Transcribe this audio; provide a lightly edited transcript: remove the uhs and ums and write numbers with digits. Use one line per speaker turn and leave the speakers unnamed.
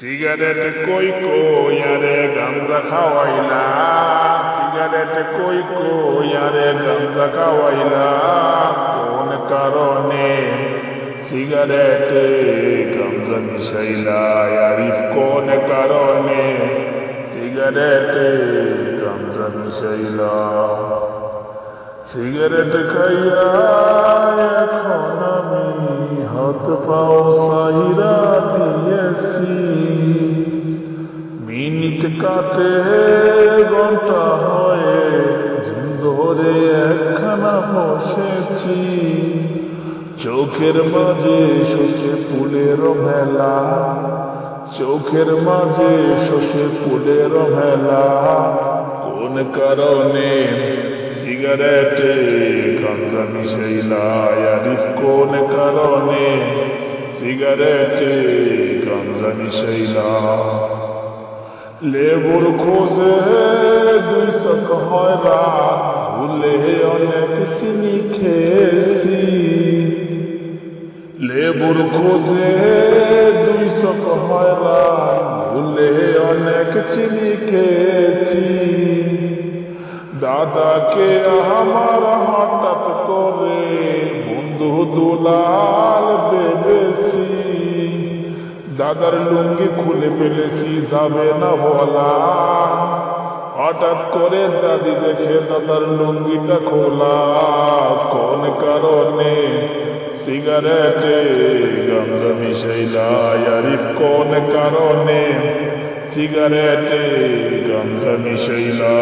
Cigarette কই কই আরে গাঞ্জা খাওয়াইলা, সিগারেট কই কই আরে গাঞ্জা খাওয়াইলা, কোন কারণে সিগারেটে গাঞ্জা মিশাইলা? আরিফ কোন কারণে সিগারেটে গাঞ্জা মিশাইলা? সিগারেট খাইয়া এখন আমি হাত পাও সাইরা দিয়েছি, মিনিট কাটে ঘন্টা হয়ে দিন ধরে একখানা বসেছি, চোখের মাঝে শোষে ফুলের মেলা, চোখের মাঝে শোষে ফুলের মেলা, কোন কারণে সিগারেটে গাঞ্জা মিশাইলা? আরিফ কোন কারণে সিগারেটে গাঞ্জা মিশাইলা? লেবুর খোঁজে দুই চোখ হয়রান, ভুলে অনেক চিনি খেয়েছি, লেবুর খোঁজে দুই চোখ হয়রান, ভুলে অনেক চিনি খেয়েছি, দাদাকে আমার হঠাৎ করে বন্ধু দুলাল ভেবেছি, দাদার লুঙ্গি খুলে ফেলেছি যাবে না বলা, হঠাৎ করে দাদি দেখে দাদার লুঙ্গিটা খোলা, কোন কারণে সিগারেটে গাঞ্জা মিশাইলা? আরিফ কোন কারণে সিগারেটে গাঞ্জা মিশাইলা?